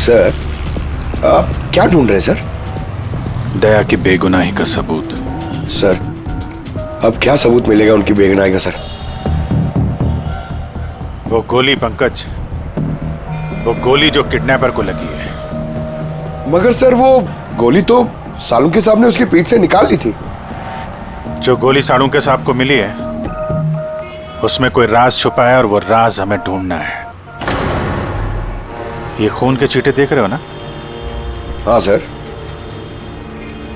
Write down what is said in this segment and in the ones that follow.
Sir, आप क्या ढूंढ रहे हैं सर? दया की बेगुनाही का सबूत। सर, अब क्या सबूत मिलेगा उनकी बेगुनाही का सर? वो गोली पंकज, वो गोली जो किडनैपर को लगी है। मगर सर, वो गोली तो सालुंके साहब ने उसकी पीठ से निकाल ली थी। जो गोली सालुंके साहब को मिली है उसमें कोई राज छुपा है और वो राज हमें ढूंढना है। ये खून के छींटे देख रहे हो ना? हाँ सर।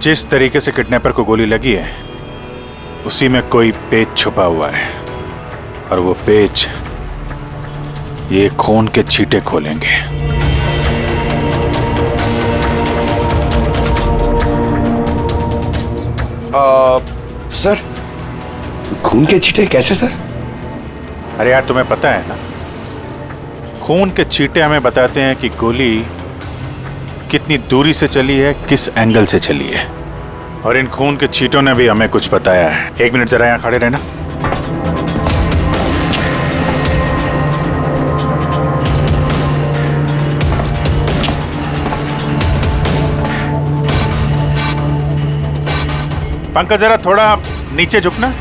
जिस तरीके से किडनैपर को गोली लगी है उसी में कोई पेच छुपा हुआ है और वो पेच ये खून के छींटे खोलेंगे। सर, खून के छींटे कैसे सर? अरे यार, तुम्हें पता है ना, खून के छींटे हमें बताते हैं कि गोली कितनी दूरी से चली है, किस एंगल से चली है। और इन खून के छींटों ने भी हमें कुछ बताया है। 1 मिनट जरा यहां खड़े रहना। पंकज, जरा थोड़ा नीचे झुकना।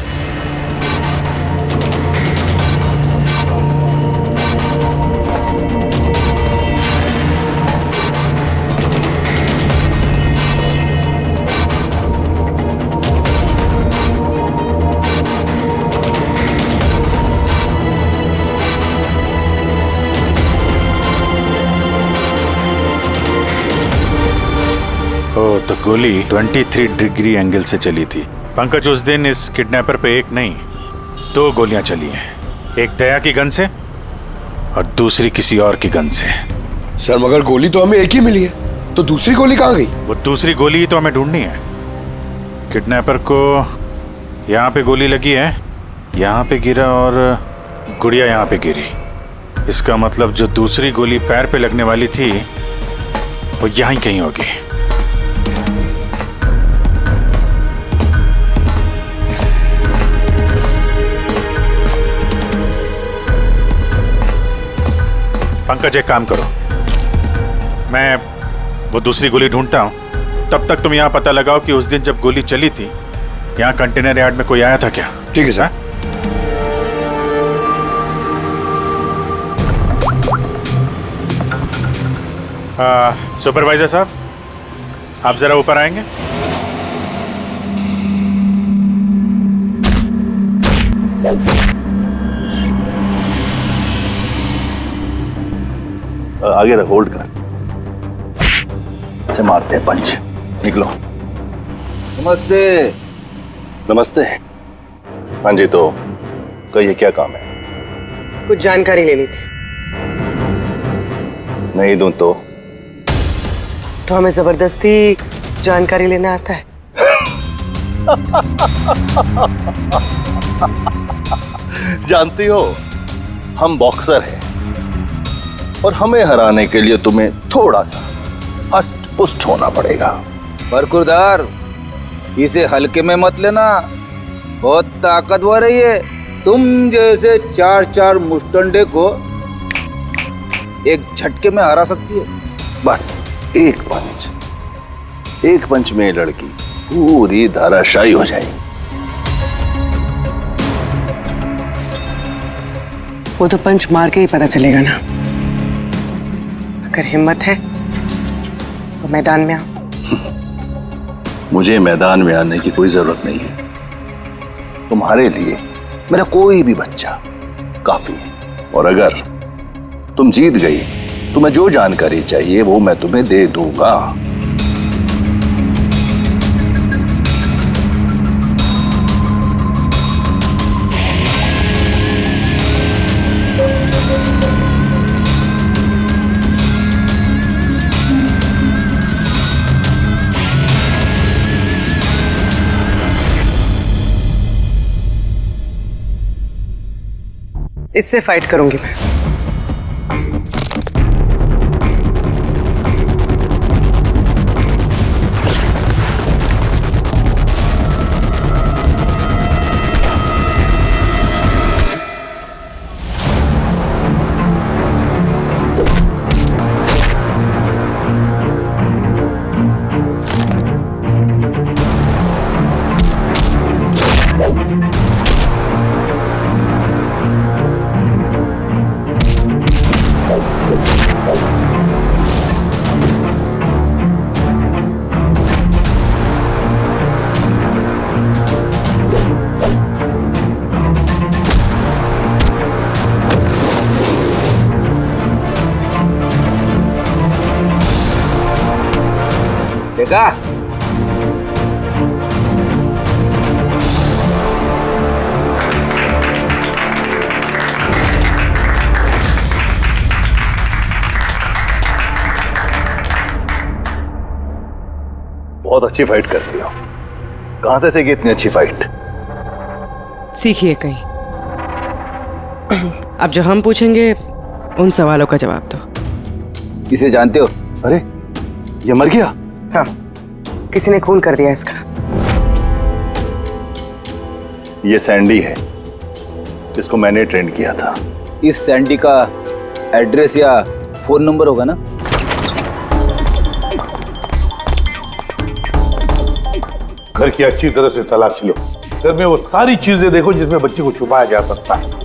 तो गोली 23 डिग्री एंगल से चली थी। पंकज, उस दिन इस किडनैपर पे एक नहीं 2 गोलियां चली हैं। एक दया की गन से और दूसरी किसी और की गन से। सर, मगर गोली तो हमें एक ही मिली है, तो दूसरी गोली कहाँ गई? वो दूसरी गोली तो हमें ढूंढनी है। किडनैपर को यहाँ पे गोली लगी है, यहाँ पे गिरा और गुड़िया यहाँ पे गिरी। इसका मतलब जो दूसरी गोली पैर पे लगने वाली थी वो यहीं कहीं होगी। पंकज, एक काम करो, मैं वो दूसरी गोली ढूंढता हूं, तब तक तुम यहां पता लगाओ कि उस दिन जब गोली चली थी यहां कंटेनर यार्ड में कोई आया था क्या? ठीक है सर। सुपरवाइजर साहब, आप जरा ऊपर आएंगे। आगे रख, होल्ड कर, से मारते हैं पंच। निकलो। नमस्ते। नमस्ते। हाँ जी, तो कहिए क्या काम है? कुछ जानकारी लेनी थी। नहीं दूं तो हमें जबरदस्ती जानकारी लेना आता है? जानती हो, हम बॉक्सर हैं और हमें हराने के लिए तुम्हें थोड़ा सा हष्ट पुष्ट होना पड़ेगा। बरकुरदार, इसे हल्के में मत लेना, बहुत ताकतवर है ये। तुम जैसे 4 मुस्टंडे को एक झटके में हरा सकती है। बस एक पंच में ये लड़की पूरी धराशायी हो जाएगी। वो तो पंच मार के ही पता चलेगा ना। अगर हिम्मत है तो मैदान में आओ। मुझे मैदान में आने की कोई जरूरत नहीं है। तुम्हारे लिए मेरा कोई भी बच्चा काफी है। और अगर तुम जीत गई तो मैं जो जानकारी चाहिए वो मैं तुम्हें दे दूंगा। इससे फाइट करूंगी मैं। देखा? बहुत अच्छी फाइट करती हो। कहां से सीखी इतनी अच्छी फाइट? सीखिए कहीं। अब जो हम पूछेंगे उन सवालों का जवाब दो। इसे जानते हो? अरे ये मर गया? हाँ, किसी ने खून कर दिया इसका। ये सैंडी है, जिसको मैंने ट्रेन किया था। इस सैंडी का एड्रेस या फोन नंबर होगा ना? घर की अच्छी तरह से तलाश लो। घर में वो सारी चीजें देखो जिसमें बच्चे को छुपाया जा सकता है।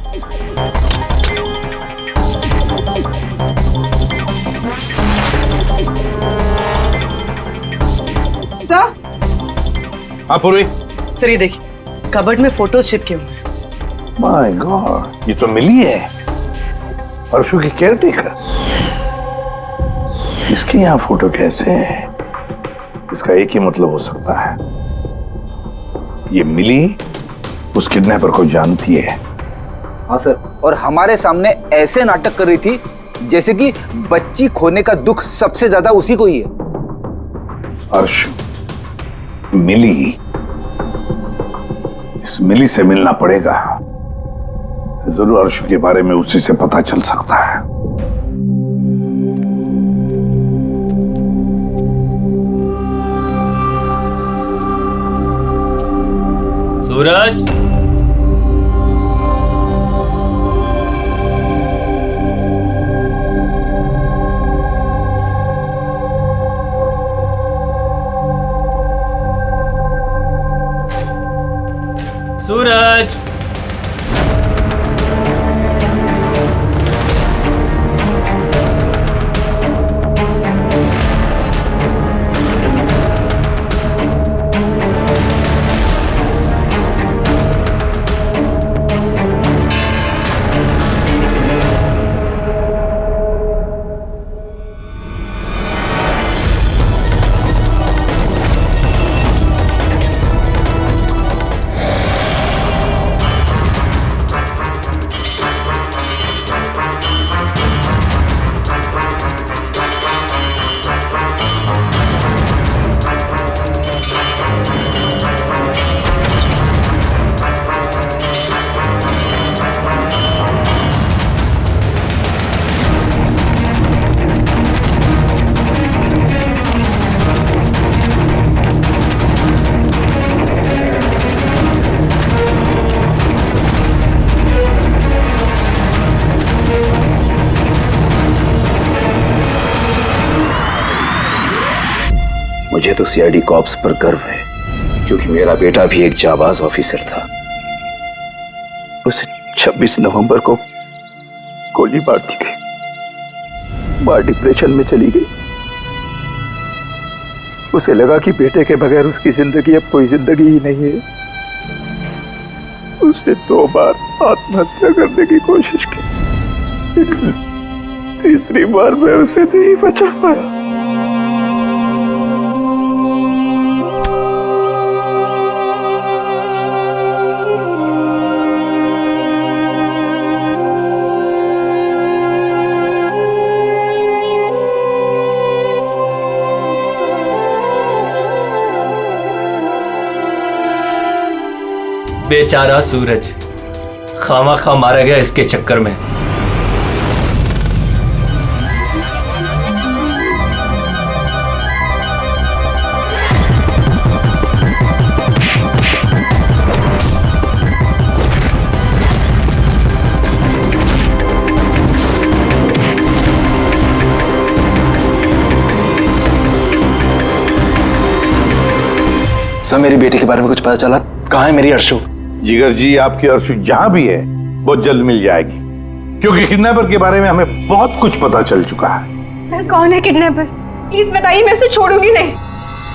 सर? हाँ पूर्वी। सर ये देखिए, कबर्ड में फोटोज चिपके हुए हैं। माय गॉड, ये तो मिली है, अर्शु की केयरटेकर। इसके यहाँ फोटो कैसे है? इसका एक ही मतलब हो सकता है, ये मिली उस किडनैपर को जानती है। हाँ सर, और हमारे सामने ऐसे नाटक कर रही थी जैसे कि बच्ची खोने का दुख सबसे ज्यादा उसी को ही है। अर्शु, मिली, इस मिली से मिलना पड़ेगा। जरूर अर्शु के बारे में उसी से पता चल सकता है। सूरज, सूरज, मुझे तो सीआईडी कॉप्स पर गर्व है, क्योंकि मेरा बेटा भी एक जाबाज ऑफिसर था। उसे 26 नवंबर को गोली मार दी गई। मां डिप्रेशन में चली गई। उसे लगा कि बेटे के बगैर उसकी जिंदगी अब कोई जिंदगी ही नहीं है। उसने 2 बार आत्महत्या करने की कोशिश की, लेकिन तीसरी बार मैं उसे नहीं बचा पाया। बेचारा सूरज खामा मारा गया इसके चक्कर में। सर, मेरी बेटी के बारे में कुछ पता चला? कहाँ है मेरी अर्शु? जिगर जी, आपकी अर्शु जहां भी है बहुत जल्द मिल जाएगी, क्योंकि किडनैपर के बारे में हमें बहुत कुछ पता चल चुका है। सर, कौन है किडनैपर? प्लीज बताइए, मैं उसे छोड़ूंगी नहीं।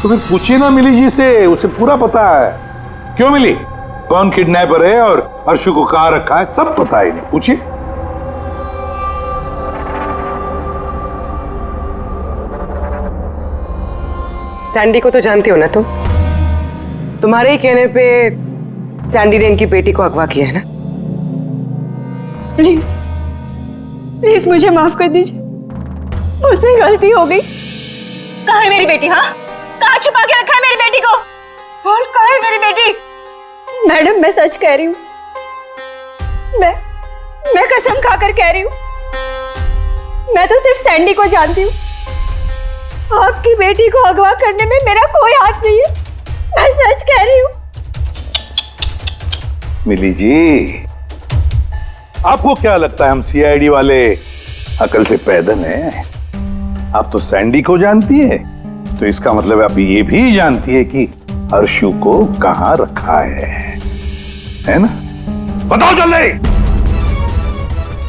तो फिर पूछिए ना मिली जी से, उसे पूरा पता है। क्यों मिली, कौन किडनैपर है और अर्शु को कहां रखा है, सब पता है। नहीं पूछिए। सैंडी को तो जानती हो ना तुम? तुम्हारे ही कहने पे सैंडी ने इनकी बेटी को अगवा किया है ना? प्लीज प्लीज मुझे माफ कर दीजिए, मुझसे गलती हो गई। कहाँ है मेरी बेटी? हाँ, कहाँ छुपा के रखा है मेरी बेटी को? बोल, कहाँ है मेरी बेटी? मैडम, मैं सच कह रही हूँ, मैं कसम खाकर कह रही हूँ, मैं तो सिर्फ सैंडी को जानती हूँ। आपकी बेटी को अगवा करने में मेरा कोई हाथ नहीं है, मैं सच कह रही हूँ। मिली जी, आपको क्या लगता है हम सीआईडी वाले अकल से पैदल हैं? आप तो सैंडी को जानती है, तो इसका मतलब आप ये भी जानती है कि अर्शु को कहां रखा है ना? बताओ जल्दी।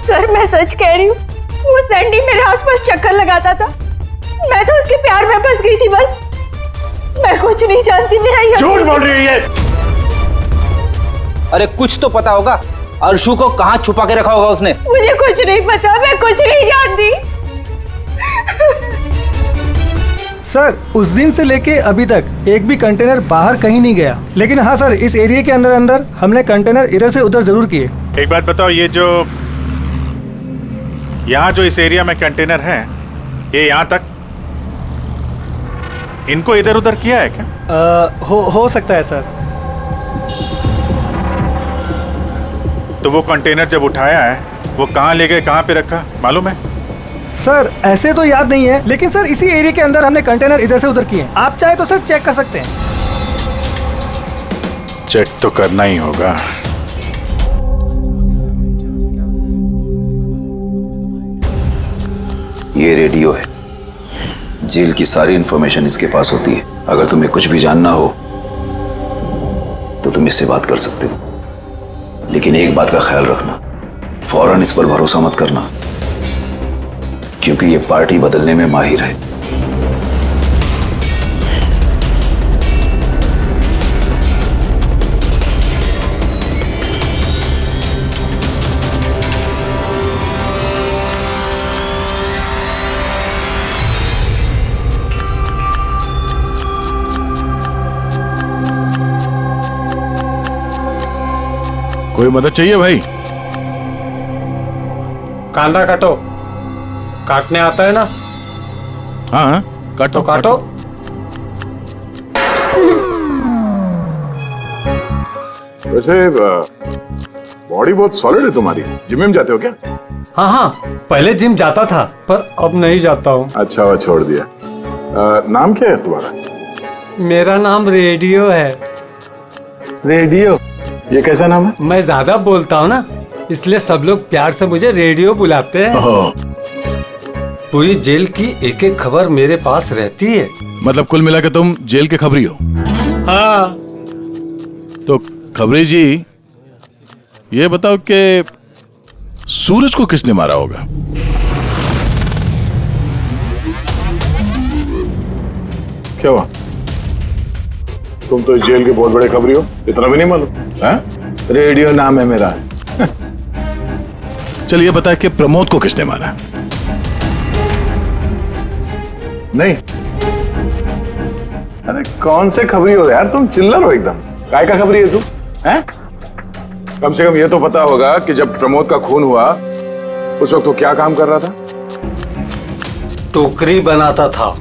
सर, मैं सच कह रही हूँ, वो सैंडी मेरे आसपास चक्कर लगाता था, मैं तो उसके प्यार में फंस गई थी बस। मैं कुछ नहीं जानती, मेरा ये झूठ बोल रही है। अरे कुछ तो पता होगा, अर्शु को कहाँ छुपा के रखा होगा उसने? मुझे कुछ नहीं पता, मैं कुछ नहीं जानती। सर, उस दिन से लेके अभी तक एक भी कंटेनर बाहर कहीं नहीं गया, लेकिन हाँ सर, इस एरिया के अंदर अंदर हमने कंटेनर इधर से उधर जरूर किए। एक बात बताओ, ये जो यहाँ जो इस एरिया में कंटेनर है, ये यहाँ तक इनको इधर उधर किया है क्या? हो सकता है सर। तो वो कंटेनर जब उठाया है, वो कहाँ ले गए, कहाँ पे रखा, मालूम है? सर, ऐसे तो याद नहीं है, लेकिन सर इसी एरिया के अंदर हमने कंटेनर इधर से उधर किए। आप चाहे तो सर चेक कर सकते हैं। चेक तो करना ही होगा। ये रेडियो है, जेल की सारी इंफॉर्मेशन इसके पास होती है। अगर तुम्हें कुछ भी जानना हो तो तुम इससे बात कर सकते हो, लेकिन एक बात का ख्याल रखना, फौरन इस पर भरोसा मत करना, क्योंकि ये पार्टी बदलने में माहिर है। कोई मदद चाहिए भाई? कांदा काटो, काटने आता है ना? हाँ हाँ, काटो तो काटो। वैसे बॉडी बहुत सॉलिड है तुम्हारी, जिम में जाते हो क्या? हाँ हाँ, पहले जिम जाता था, पर अब नहीं जाता हूँ। अच्छा, वो छोड़ दिया। नाम क्या है तुम्हारा? मेरा नाम रेडियो है। रेडियो? ये कैसा नाम है? मैं ज्यादा बोलता हूँ ना, इसलिए सब लोग प्यार से मुझे रेडियो बुलाते हैं। पूरी जेल की एक एक खबर मेरे पास रहती है। मतलब कुल मिला के तुम जेल के खबरी हो? हाँ। तो खबरी जी, ये बताओ कि सूरज को किसने मारा होगा? क्या हुआ? तुम तो इस जेल के बहुत बड़े खबरी हो, इतना भी नहीं मालूम? रेडियो नाम है मेरा। चलिए बता कि प्रमोद को किसने मारा? नहीं। अरे कौन से खबरी हो यार, तुम चिल्लर हो एकदम। काय का खबरी है तू? हैं? कम से कम ये तो पता होगा कि जब प्रमोद का खून हुआ उस वक्त वो क्या काम कर रहा था? टोकरी बनाता था।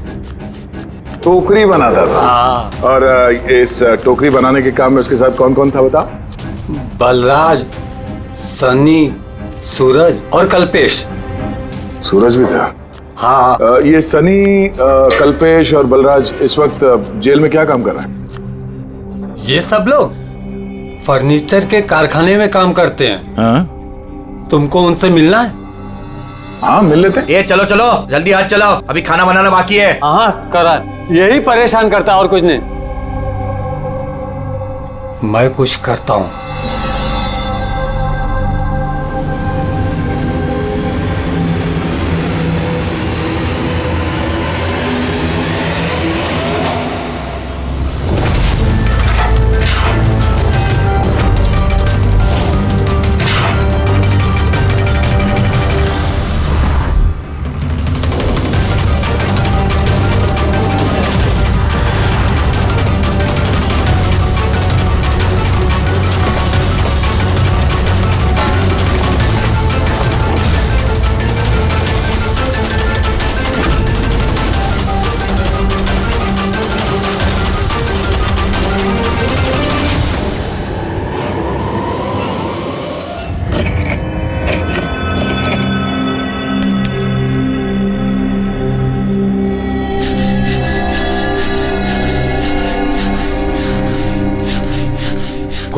टोकरी बनाता था? हाँ। और इस टोकरी बनाने के काम में उसके साथ कौन कौन था बता? बलराज, सनी, सूरज और कल्पेश। सूरज भी था? हाँ। ये सनी, कल्पेश और बलराज इस वक्त जेल में क्या काम कर रहे हैं? ये सब लोग फर्नीचर के कारखाने में काम करते हैं। हाँ? तुमको उनसे मिलना है? हाँ, मिल लेते। ये चलो चलो, जल्दी आज चलो, अभी खाना बनाना बाकी है। हाँ करा, यही परेशान करता और कुछ नहीं। मैं कुछ करता हूँ।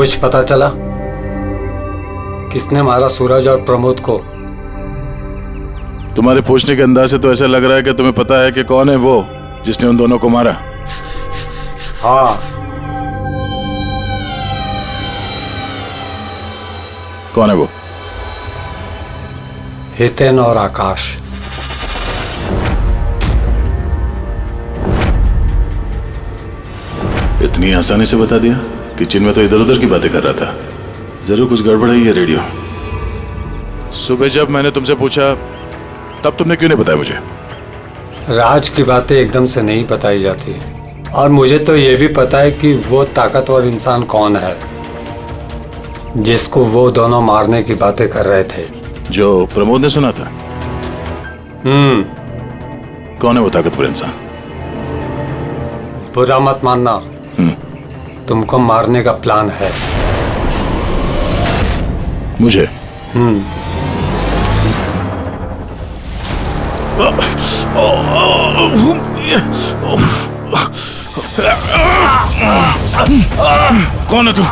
कुछ पता चला किसने मारा सूरज और प्रमोद को? तुम्हारे पूछने के अंदाज से तो ऐसा लग रहा है कि तुम्हें पता है कि कौन है वो जिसने उन दोनों को मारा। हाँ। कौन है वो? हितेन और आकाश। इतनी आसानी से बता दिया? किचन में तो इधर उधर की बातें कर रहा था। जरूर कुछ गड़बड़ है ये रेडियो। सुबह जब मैंने तुमसे पूछा तब तुमने क्यों नहीं बताया मुझे? राज की बातें एकदम से नहीं बताई जाती, और मुझे तो ये भी पता है कि वो ताकतवर इंसान कौन है जिसको वो दोनों मारने की बातें कर रहे थे। जो प्रमोद ने सुना था? कौन है वो ताकतवर इंसान? बुरा मत मानना, तुमको मारने का प्लान है। मुझे? कौन है तू?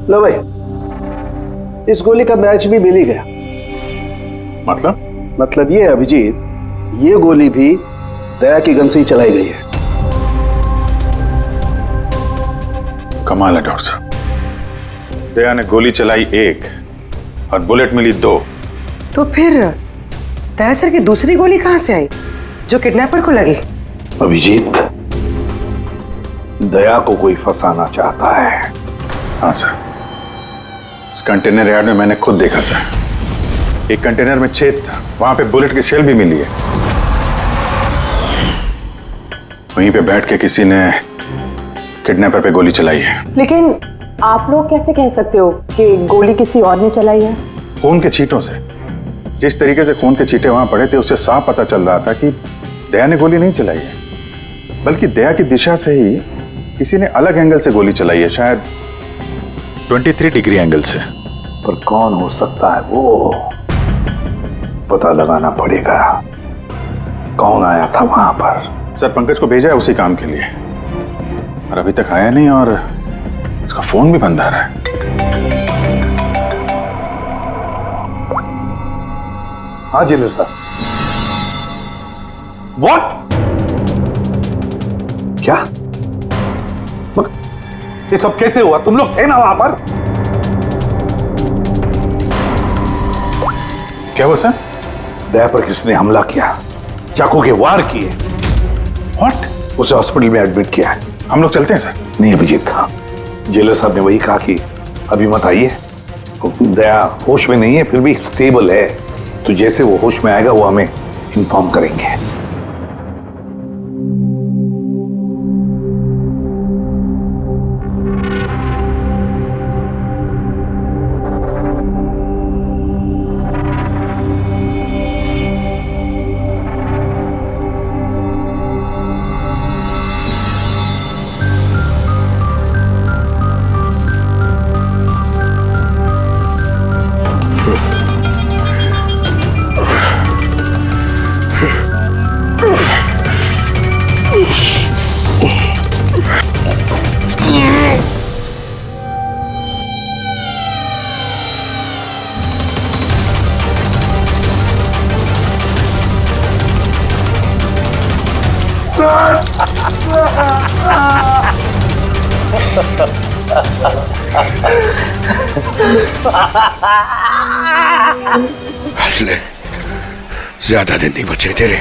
लो भाई, इस गोली का मैच भी मिल ही गया। मतलब ये अभिजीत, ये गोली भी दया की गन से ही चलाई गई है। कमाल है डॉक्टर साहब, दया ने गोली चलाई 1 और बुलेट मिली 2। तो फिर दया सर की दूसरी गोली कहां से आई जो किडनैपर को लगी? अभिजीत, दया को कोई फंसाना चाहता है। हाँ सर, इस कंटेनर यार्ड में मैंने खुद देखा सर। एक कंटेनर में छेद था, वहां पे बुलेट की शेल भी मिली है। वहीं पे बैठ के किसी ने किडनैपर पे गोली चलाई है। लेकिन आप लोग कैसे कह सकते हो कि गोली किसी और ने चलाई है? खून के छींटों से, जिस तरीके से खून के छींटे वहां पड़े थे उससे साफ पता चल रहा था कि दया ने गोली नहीं चलाई है, बल्कि दया की दिशा से ही किसी ने अलग एंगल से गोली चलाई है, शायद 23 डिग्री एंगल से। पर कौन हो सकता है वो, पता लगाना पड़ेगा। कौन आया था वहां पर? सर, पंकज को भेजा है उसी काम के लिए, और अभी तक आया नहीं, और उसका फोन भी बंद आ रहा है। हाँ जिले साहब। व्हाट? क्या? ये सब कैसे हुआ? तुम लोग थे ना वहां पर? क्या हुआ सर? दया पर किसने हमला किया, चाकू के वार किए। व्हाट? उसे हॉस्पिटल में एडमिट किया है। हम लोग चलते हैं सर। नहीं अभिजीत, हाँ, जेलर साहब ने वही कहा कि अभी मत आइए। दया होश में नहीं है, फिर भी स्टेबल है, तो जैसे वो होश में आएगा वो हमें इन्फॉर्म करेंगे। हंस ले, ज्यादा दिन नहीं बचे तेरे,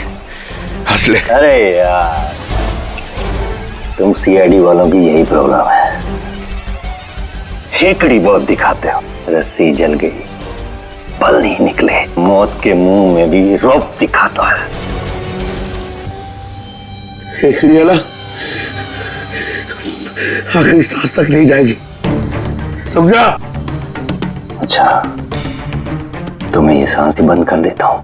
हंस ले। अरे यार, तुम सीआईडी वालों की यही प्रॉब्लम है, हेकड़ी बहुत दिखाते हो। रस्सी जल गई, बल नहीं निकले, मौत के मुंह में भी रौब दिखाता है। हेकड़ी वाला आखिरी सांस तक नहीं जाएगी, समझा? अच्छा, तुम्हें ये सांस बंद कर देता हूं।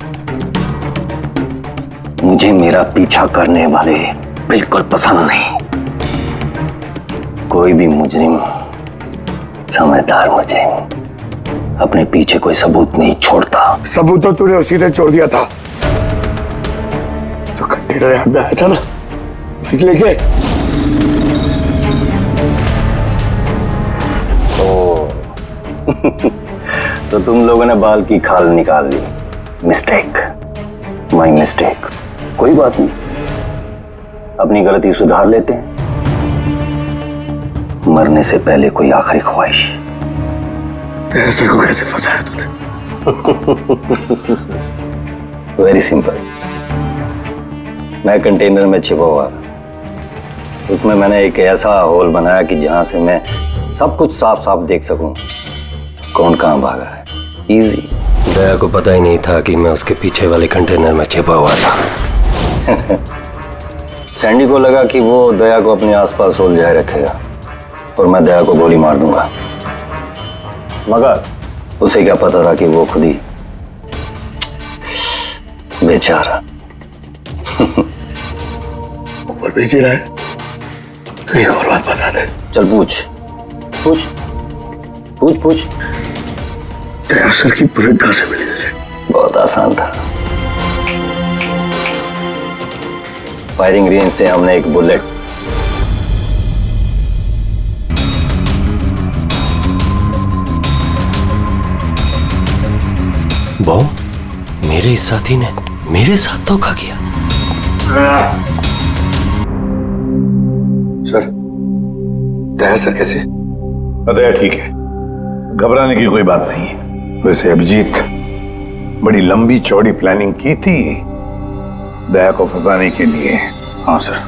मुझे मेरा पीछा करने वाले बिल्कुल पसंद नहीं। कोई भी मुजरिम, समझदार मुजरिम अपने पीछे कोई सबूत नहीं छोड़ता। सबूत तो तूने उसी ने छोड़ दिया था जो कंटेनर यहाँ पे आया था ना, लेके। तो तुम लोगों ने बाल की खाल निकाल ली। Mistake, my mistake. कोई बात नहीं, अपनी गलती सुधार लेते हैं। मरने से पहले कोई आखिरी ख्वाहिश। तेरे सर को कैसे फंसाया तूने? Very simple. मैं कंटेनर में छिपा हुआ था, उसमें मैंने एक ऐसा होल बनाया कि जहां से मैं सब कुछ साफ साफ देख सकूं, कौन कहां भाग रहा है। इजी। दया को पता ही नहीं था कि मैं उसके पीछे वाले कंटेनर में छिपा हुआ था। सैंडी को लगा कि वो दया को अपने आसपास उलझाए रखेगा और मैं दया को गोली मार दूंगा, मगर उसे क्या पता था कि वो खुद ही बेचारा ऊपर भेज ही रहा है। एक और बात बता दे। चल पूछ पूछ पूछ पूछ। तेरा सर की बुलेट कहां से मिली तुझे? बहुत आसान था। फायरिंग रेंज से हमने एक बुलेट बॉम्ब मेरे इस साथी ने मेरे साथ धोखा किया। सर, दया सर कैसे? दया ठीक है, घबराने की कोई बात नहीं है। वैसे अभिजीत बड़ी लंबी चौड़ी प्लानिंग की थी दया को फंसाने के लिए। हाँ सर,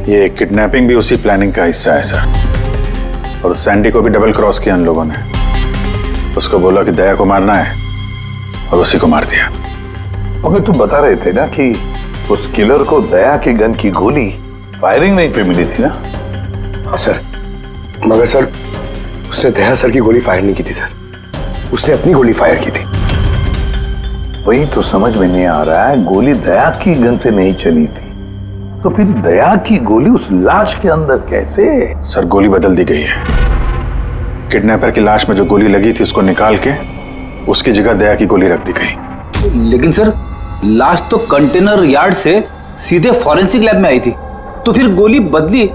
ये किडनैपिंग भी उसी प्लानिंग का हिस्सा है सर। और सैंडी को भी डबल क्रॉस किया उन लोगों ने। उसको बोला कि दया को मारना है और उसी को मार दिया। मगर तुम बता रहे थे ना कि उस किलर को दया के गन की गोली फायरिंग नहीं पे मिली थी ना? हाँ सर, मगर सर उसने दया सर की गोली फायर नहीं की थी सर, उसने अपनी गोली फायर की थी। वही तो समझ में नहीं आ रहा है, गोली दया की गन से नहीं चली थी तो फिर दया की गोली उस लाश के अंदर कैसे? सर गोली बदल दी गई है। किडनैपर की लाश में जो गोली लगी थी उसको निकाल के उसकी जगह दया की गोली रख दी गई। लेकिन सर लाश तो कंटेनर यार्ड से सीधे फॉरेंसिक लैब में आई थी, तो फिर गोली बदली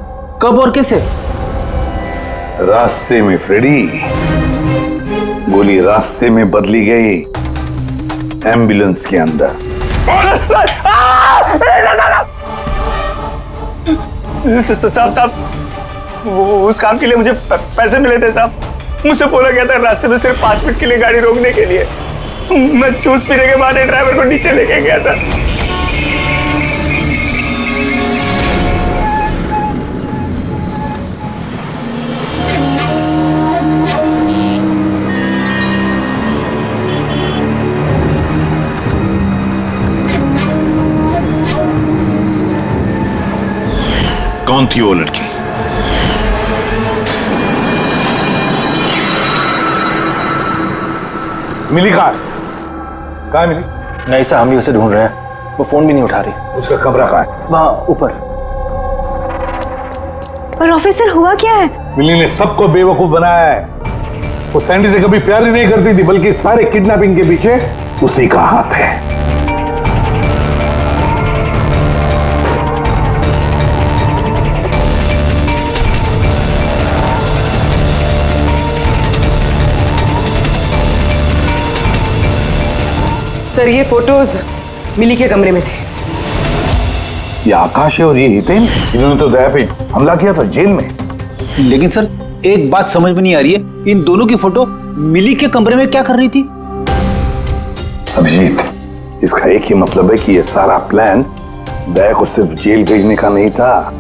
कब और कैसे? रास्ते में फ्रेडी, गोली रास्ते में बदली गई, एम्बुलेंस के अंदर। साहब उस काम के लिए मुझे पैसे मिले थे साहब। मुझसे बोला गया था रास्ते में सिर्फ 5 मिनट के लिए गाड़ी रोकने के लिए। मैं जूस पीने के बाद ड्राइवर को नीचे लेके गया था। कौन थी वो लड़की? मिली कहाँ मिली? नहीं साहब, हम भी उसे ढूंढ रहे हैं, वो फोन भी नहीं उठा रही। उसका कमरा कहाँ है? वहां ऊपर। पर ऑफिसर हुआ क्या है? मिली ने सबको बेवकूफ बनाया है। वो सैंडी से कभी प्यार ही नहीं करती थी, बल्कि सारे किडनैपिंग के पीछे उसी का हाथ है। सर ये फोटोज मिली के कमरे में थी। ये आकाश है और ये हितेन, इन्होंने तो दया पे हमला किया था जेल में। लेकिन सर एक बात समझ में नहीं आ रही है, इन दोनों की फोटो मिली के कमरे में क्या कर रही थी? अभिजीत, इसका एक ही मतलब है कि ये सारा प्लान दया को सिर्फ जेल भेजने का नहीं था,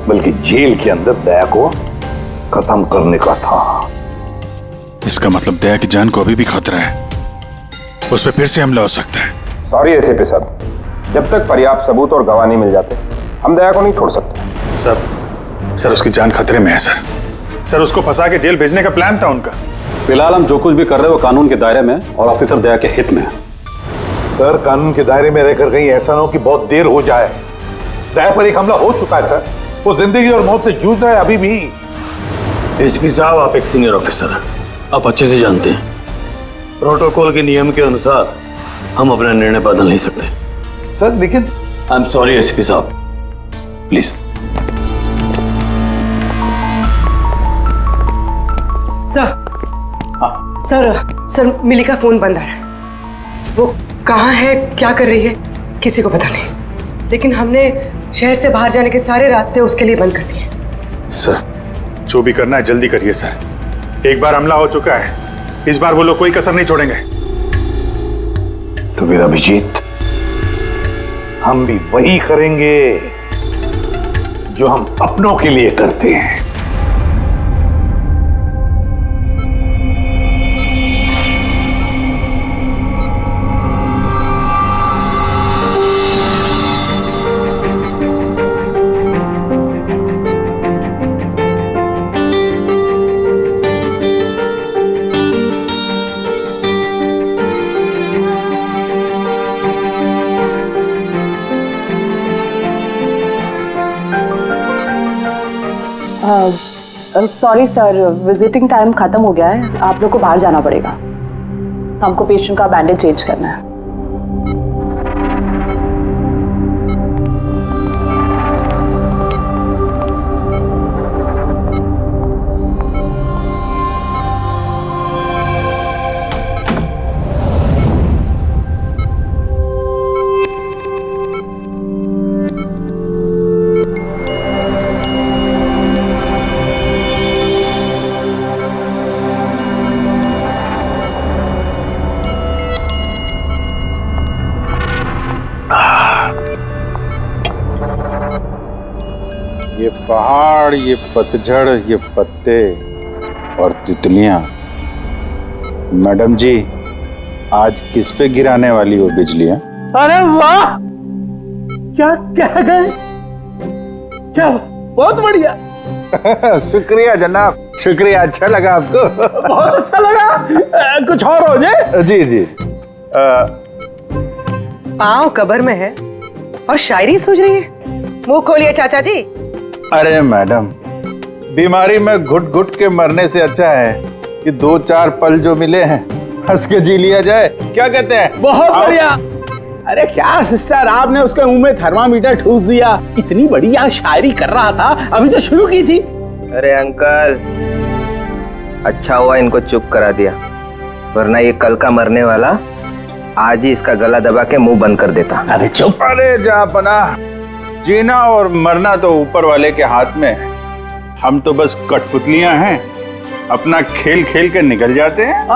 बल्कि जेल के अंदर दया को खत्म करने का था। इसका मतलब दया की जान को अभी भी खतरा है, उस पर फिर से हमला हो सकता है। सॉरी एसीपी साहब, जब तक पर्याप्त सबूत और गवाह नहीं मिल जाते हम दया को नहीं छोड़ सकते। सर उसकी जान खतरे में है सर उसको फंसा के जेल भेजने का प्लान था उनका। फिलहाल हम जो कुछ भी कर रहे हैं वो कानून के दायरे में और ऑफिसर दया के हित में है। सर, कानून के दायरे में रहकर कहीं ऐसा ना हो कि बहुत देर हो जाए। दया पर एक हमला हो चुका है सर, वो जिंदगी और मौत से जूझ रहा है अभी भी। एसपी साहब, आप एक सीनियर ऑफिसर हैं, आप अच्छे से जानते हैं प्रोटोकॉल के नियम के अनुसार हम अपना निर्णय बदल नहीं सकते। सर लेकिन आई एम सॉरी एसपी साहब, प्लीज। सर मिली का फोन बंद आ रहा है। वो कहाँ है, क्या कर रही है, किसी को पता नहीं। लेकिन हमने शहर से बाहर जाने के सारे रास्ते उसके लिए बंद कर दिए। सर जो भी करना है जल्दी करिए सर, एक बार हमला हो चुका है, इस बार वो लोग कोई कसर नहीं छोड़ेंगे। तो फिर अभिजीत, हम भी वही करेंगे जो हम अपनों के लिए करते हैं। सॉरी सर, विजिटिंग टाइम खत्म हो गया है, आप लोग को बाहर जाना पड़ेगा। हमको पेशेंट का बैंडेज चेंज करना है। ये पहाड़, ये पतझड़, ये पत्ते और तितलियां। मैडम जी, आज किस पे गिराने वाली हो बिजलियां? अरे वाह, क्या कह गए, क्या बहुत बढ़िया। शुक्रिया जनाब, शुक्रिया, अच्छा लगा आपको? बहुत अच्छा लगा। कुछ और हो जाए? जी जी। पाँव कब्र में है और शायरी सूझ रही है। मुंह खोलिए चाचा जी। अरे मैडम, बीमारी में घुट घुट के मरने से अच्छा है कि 2-4 पल जो मिले हैं हंस के जी लिया जाए। क्या कहते हैं? बहुत बढ़िया। अरे क्या सिस्टर, आपने उसके मुंह में थर्मामीटर ठूस दिया। इतनी बढ़िया शायरी कर रहा था, अभी तो शुरू की थी। अरे अंकल, अच्छा हुआ इनको चुप करा दिया, वरना ये कल का मरने वाला आज ही इसका गला दबा के मुंह बंद कर देता। अरे चुप। अरे जापना, जीना और मरना तो ऊपर वाले के हाथ में है, हम तो बस कठपुतलियां हैं, अपना खेल खेल के निकल जाते हैं।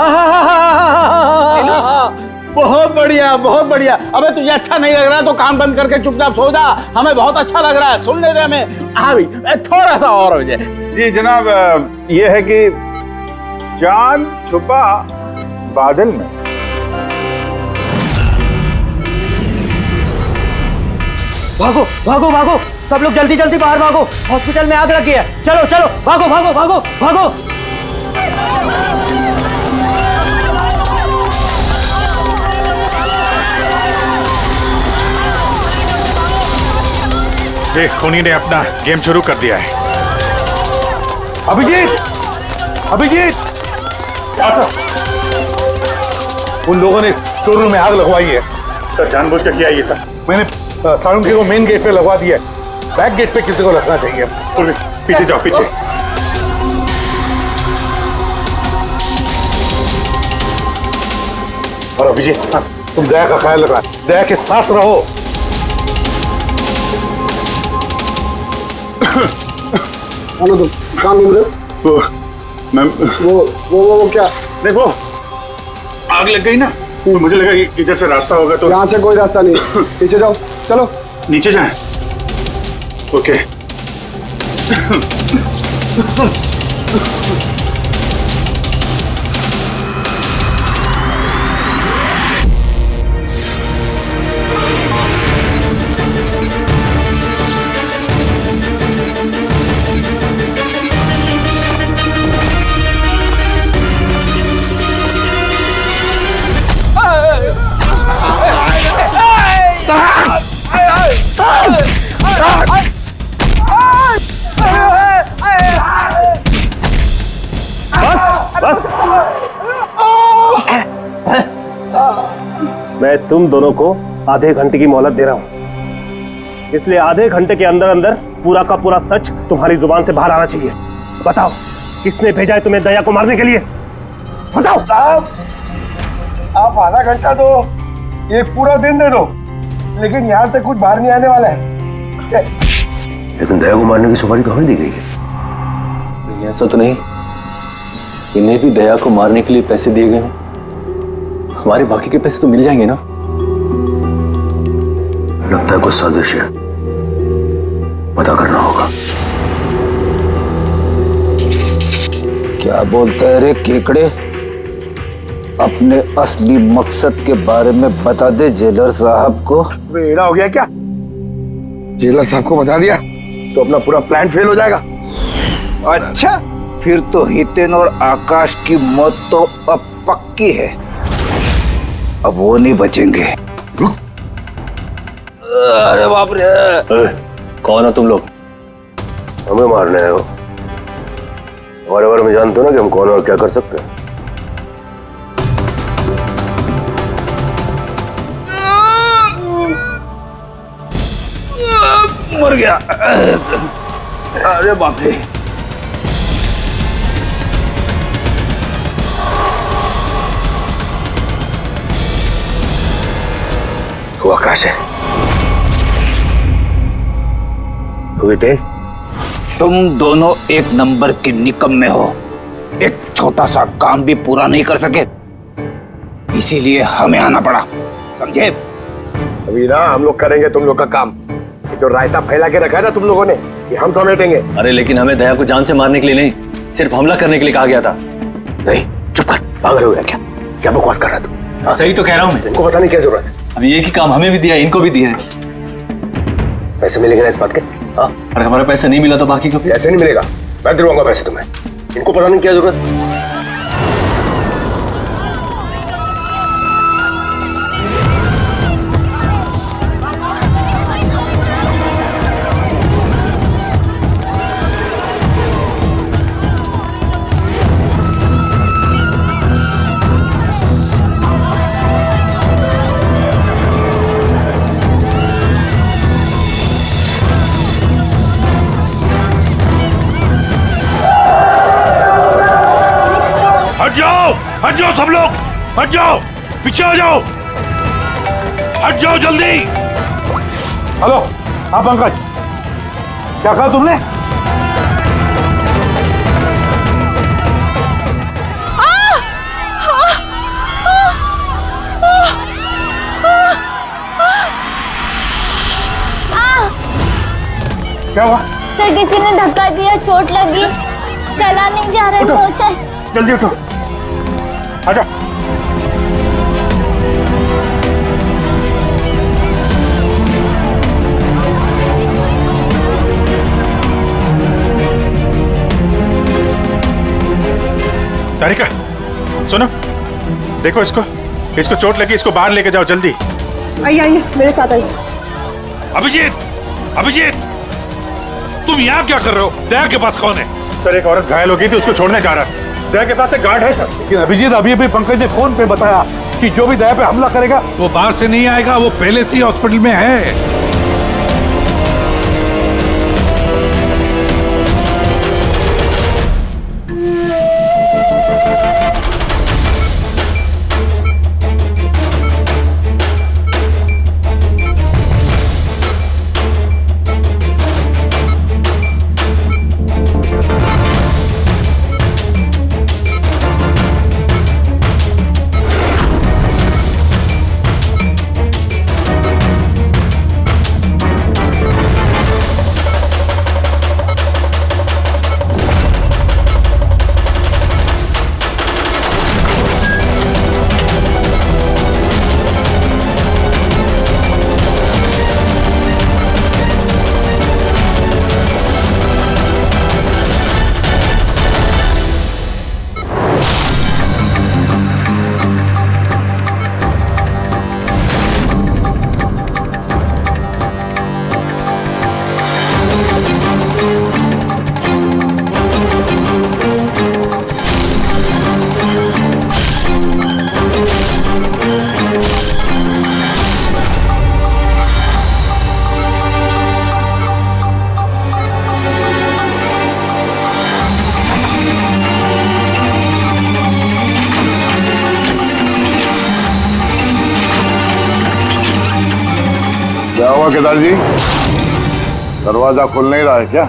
बहुत बढ़िया, बहुत बढ़िया। अबे तुझे अच्छा नहीं लग रहा तो काम बंद करके चुपचाप सो जा, हमें बहुत अच्छा लग रहा है, सुन ले रहे हमें। हाँ भाई, थोड़ा सा और हो जाए। जी जनाब, ये है कि चांद छुपा बादल में। भागो भागो भागो, सब लोग जल्दी जल्दी बाहर भागो, हॉस्पिटल में आग लगी है। चलो चलो, भागो भागो भागो भागो। देख, खूनी ने अपना गेम शुरू कर दिया है। अभिजीत, अभिजीत, उन लोगों ने स्टोर रूम में आग लगवाई है। सर जानबूझ के किया ये सब। मैंने साउंड को मेन गेट पे लगवा दिया है, बैक गेट पे किसी को रखना चाहिए। पीछे जाओ, पीछे। और अभिजीत, तुम दया का ख्याल रखना, दया के साथ रहो। बोलो तुम कहाँ घूम रहे हो? वो मैम वो क्या? देखो आग लग गई ना, तो मुझे लगा इधर से रास्ता होगा, तो यहाँ से कोई रास्ता नहीं, पीछे जाओ, चलो नीचे जाएं। ओके। मैं तुम दोनों को आधे घंटे की मोहलत दे रहा हूं, इसलिए आधे घंटे के अंदर अंदर पूरा का पूरा सच तुम्हारी जुबान से बाहर आना चाहिए। बताओ किसने भेजा है तुम्हें दया को मारने के लिए? बताओ। साहब आप आधा घंटा दो, एक पूरा दिन दे दो, लेकिन यहाँ से कुछ बाहर नहीं आने वाला है। लेकिन दया को मारने की सुपारी तो हमें दी गई है। ऐसा तो नहीं, इन्हें भी दया को मारने के लिए पैसे दिए गए हैं। हमारे बाकी के पैसे तो मिल जाएंगे ना? लगता है कुछ साजिश है, पता करना होगा। क्या बोलता है रे केकड़े? अपने असली मकसद के बारे में बता दे जेलर साहब को। बेड़ा हो गया क्या? जेलर साहब को बता दिया तो अपना पूरा प्लान फेल हो जाएगा। अच्छा, फिर तो हितेन और आकाश की मौत तो अब पक्की है, अब वो नहीं बचेंगे। अरे बाप रे! कौन हो तुम लोग? हमें मारने आए हो? हमारे बारे में जानते हो ना कि हम कौन और क्या कर सकते हैं। मर गया। अरे बाप रे! वो आकाश है, तुम दोनों एक नंबर के निकम्मे हो, एक छोटा सा काम भी पूरा नहीं कर सके, इसीलिए हमें आना पड़ा, समझे? अभी ना हम लोग करेंगे तुम लोग का काम। ये जो रायता फैला के रखा है ना तुम लोगों ने, ये हम समेटेंगे। अरे लेकिन हमें दया को जान से मारने के लिए नहीं, सिर्फ हमला करने के लिए कहा गया था। नहीं, चुप कर, पागल हो गया क्या? क्या बकवास कर रहा तू? सही तो कह रहा हूँ मैं। इनको बताने की क्या जरूरत है? अभी एक ही काम हमें भी दिया है, इनको भी दिया है। पैसे मिलेंगे ना इस बात के? हाँ, और हमारा पैसा नहीं मिला तो बाकी का ऐसे नहीं मिलेगा, मैं दिलवाऊंगा पैसे तुम्हें। इनको बताने की क्या जरूरत? हट जाओ सब लोग, हट जाओ, पीछे आ जाओ, हट जाओ जल्दी। हेलो, हाँ पंकज, क्या कहा तुमने? क्या हुआ? सर किसी ने धक्का दिया, चोट लगी, चला नहीं जा रहा है सर। जल्दी उठो, आजा। तारिका, सुनो, देखो इसको चोट लगी, इसको बाहर लेके जाओ जल्दी। आइए मेरे साथ आइए। अभिजीत, तुम यहाँ क्या कर रहे हो? दया के पास कौन है? सर एक औरत घायल हो गई थी, उसको छोड़ने जा रहा है। दया के पास एक गार्ड है सर। लेकिन अभिजीत, अभी पंकज ने फोन पे बताया कि जो भी दया पे हमला करेगा वो बाहर से नहीं आएगा, वो पहले से ही हॉस्पिटल में है। हुआ केदार जी? दरवाजा खुल नहीं रहा है क्या?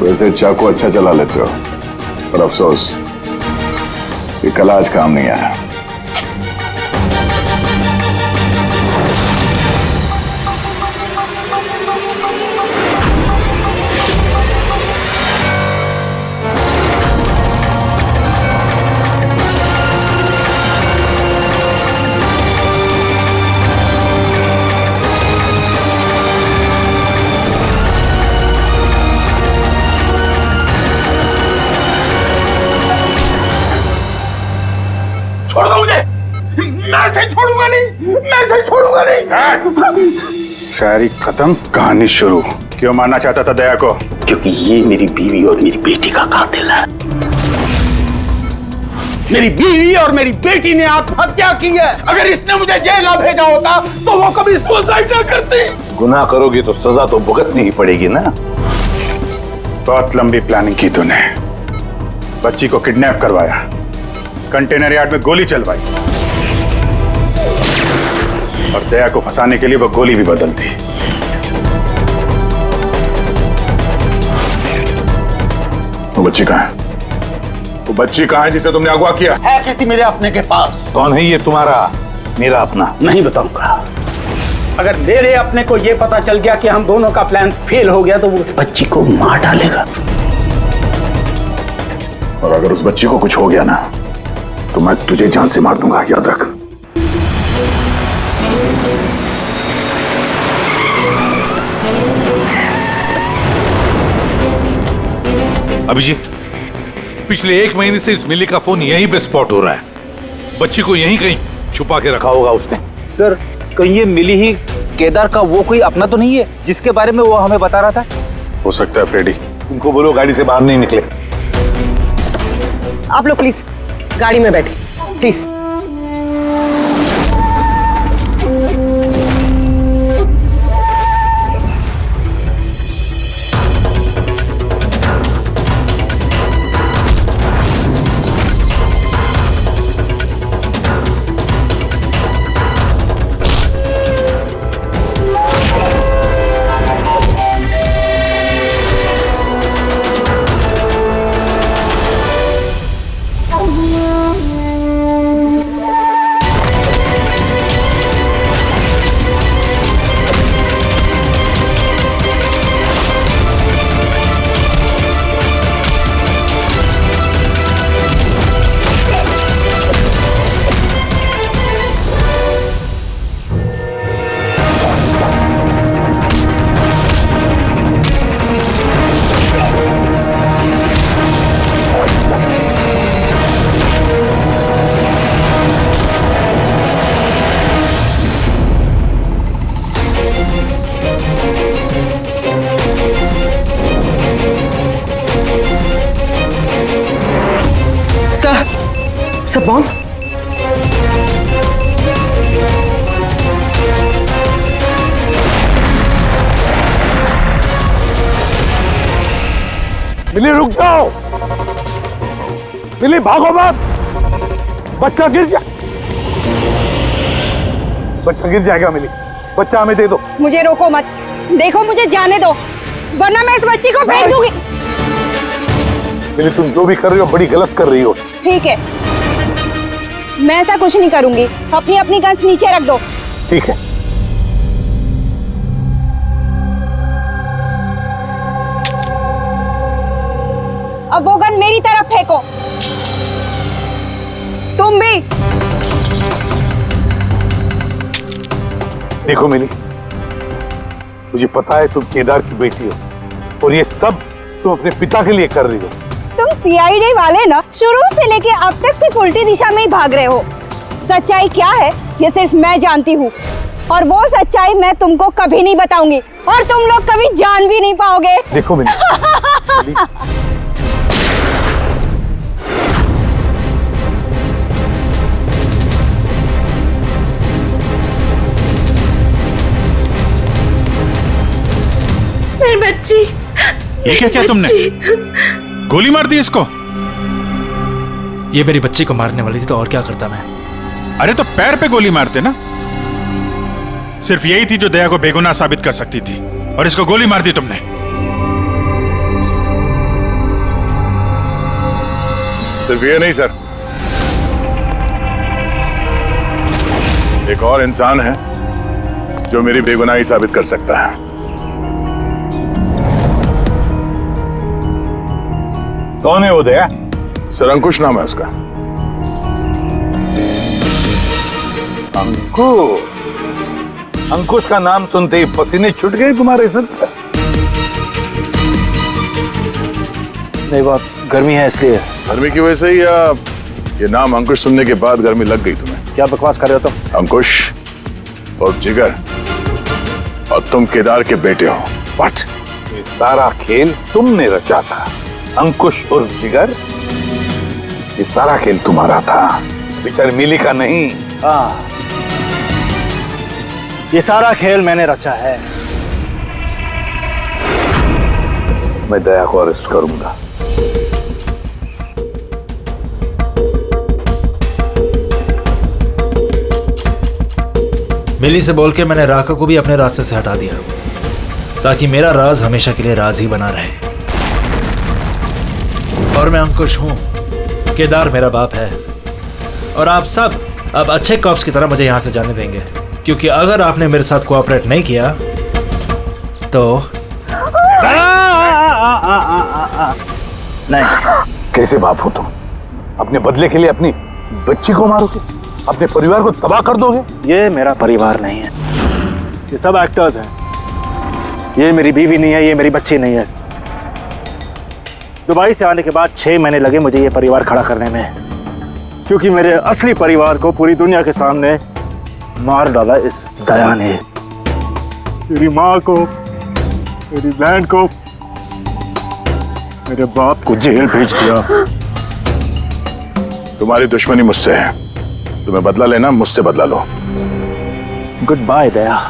वैसे चाकू अच्छा चला लेते हो, पर अफसोस ये कला आज काम नहीं आया। छोड़ दो मुझे, मैं से छोड़ूंगा नहीं, मैं से छोड़ूंगा नहीं। शायरी खत्म, कहानी शुरू। क्यों मारना चाहता था दया को? क्योंकि ये मेरी बीवी और मेरी बेटी का कातिल है। मेरी बीवी और मेरी बेटी ने आत्महत्या की है। अगर इसने मुझे जेल ना भेजा होता तो वो कभी सुसाइड ना करती। गुनाह करोगे तो सजा तो भुगतनी ही पड़ेगी ना। बहुत लंबी प्लानिंग की तूने। बच्ची को किडनैप करवाया, कंटेनर यार्ड में गोली चलवाई और दया को फंसाने के लिए वो गोली भी बदल दी। वो बच्ची कहाँ है? वो बच्ची कहाँ है जिसे तुमने अगवा किया? है किसी मेरे अपने के पास। कौन है ये तुम्हारा मेरा अपना? नहीं बताऊंगा। अगर मेरे अपने को ये पता चल गया कि हम दोनों का प्लान फेल हो गया तो वो उस बच्ची को मार डालेगा। और अगर उस बच्ची को कुछ हो गया ना तो मैं तुझे जान से मार दूंगा, याद रख। अभिजीत, पिछले 1 महीने से इस मिली का फोन यहीं पे स्पॉट हो रहा है। बच्ची को यहीं कहीं छुपा के रखा होगा उसने। सर, कहीं ये मिली ही केदार का वो कोई अपना तो नहीं है जिसके बारे में वो हमें बता रहा था? हो सकता है फ्रेडी। उनको बोलो गाड़ी से बाहर नहीं निकले। आप लोग प्लीज गाड़ी में बैठे, प्लीज। सब बॉम्ब? मिली रुक जाओ, मिली भागो मत, बच्चा गिर जाए, बच्चा गिर जाएगा। मिली, बच्चा हमें दे दो। मुझे रोको मत, देखो मुझे जाने दो वरना मैं इस बच्ची को फेंक दूंगी। मिली, तुम जो भी कर रही हो बड़ी गलत कर रही हो। ठीक है, मैं ऐसा कुछ नहीं करूंगी। अपनी अपनी गन्स नीचे रख दो। ठीक है। अब वो गन मेरी तरफ फेंको। तुम भी। देखो मिली, मुझे पता है तुम केदार की बेटी हो और ये सब तुम अपने पिता के लिए कर रही हो। तुम सीआईडी वाले ना शुरू से लेके अब तक सिर्फ उल्टी दिशा में ही भाग रहे हो। सच्चाई क्या है ये सिर्फ मैं जानती हूँ और वो सच्चाई मैं तुमको कभी नहीं बताऊंगी और तुम लोग कभी जान भी नहीं पाओगे। देखो मिली, मेरी बच्ची। ये क्या किया तुमने? गोली मार दी इसको? ये मेरी बच्ची को मारने वाली थी तो और क्या करता मैं। अरे तो पैर पे गोली मारते ना। सिर्फ यही थी जो दया को बेगुनाह साबित कर सकती थी, और इसको गोली मार दी तुमने। सिर्फ ये नहीं सर, एक और इंसान है जो मेरी बेगुनाही साबित कर सकता है। कौन है वो दया? सर अंकुश नाम है उसका। अंकुश? अंकुश का नाम सुनते ही पसीने छूट गए तुम्हारे सर? नहीं, बात गर्मी है इसलिए। गर्मी की वजह से ही या ये नाम अंकुश सुनने के बाद गर्मी लग गई तुम्हें? क्या बकवास कर रहे हो तुम? अंकुश और जिगर, और तुम केदार के बेटे हो। व्हाट? ये सारा खेल तुमने रचा था? अंकुश और जिगर, ये सारा खेल तुम्हारा था, बेचारी मिली का नहीं। हाँ, ये सारा खेल मैंने रचा है। मैं दया को अरेस्ट करूंगा। मिली से बोल के मैंने राका को भी अपने रास्ते से हटा दिया, ताकि मेरा राज हमेशा के लिए राज ही बना रहे। और मैं अंकुश हूं, केदार मेरा बाप है, और आप सब अब अच्छे कॉप्स की तरह मुझे यहां से जाने देंगे, क्योंकि अगर आपने मेरे साथ कोऑपरेट नहीं किया तो नहीं। कैसे बाप हो तुम? अपने बदले के लिए अपनी बच्ची को मारोगे? अपने परिवार को तबाह कर दोगे? ये मेरा परिवार नहीं है, ये सब एक्टर्स हैं। ये मेरी बीवी नहीं है, ये मेरी बच्ची नहीं है। दुबई से आने के बाद 6 महीने लगे मुझे ये परिवार खड़ा करने में, क्योंकि मेरे असली परिवार को पूरी दुनिया के सामने मार डाला इस दया ने। मेरी माँ को, मेरी बहन को, मेरे बाप को जेल भेज दिया। तुम्हारी दुश्मनी मुझसे है, तुम्हें बदला लेना, मुझसे बदला लो। गुड बाय दया।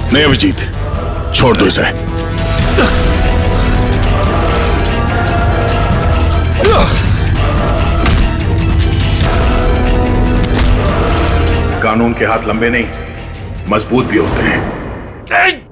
नहीं अभिजीत, छोड़ दो इसे। कानून के हाथ लंबे नहीं, मजबूत भी होते हैं।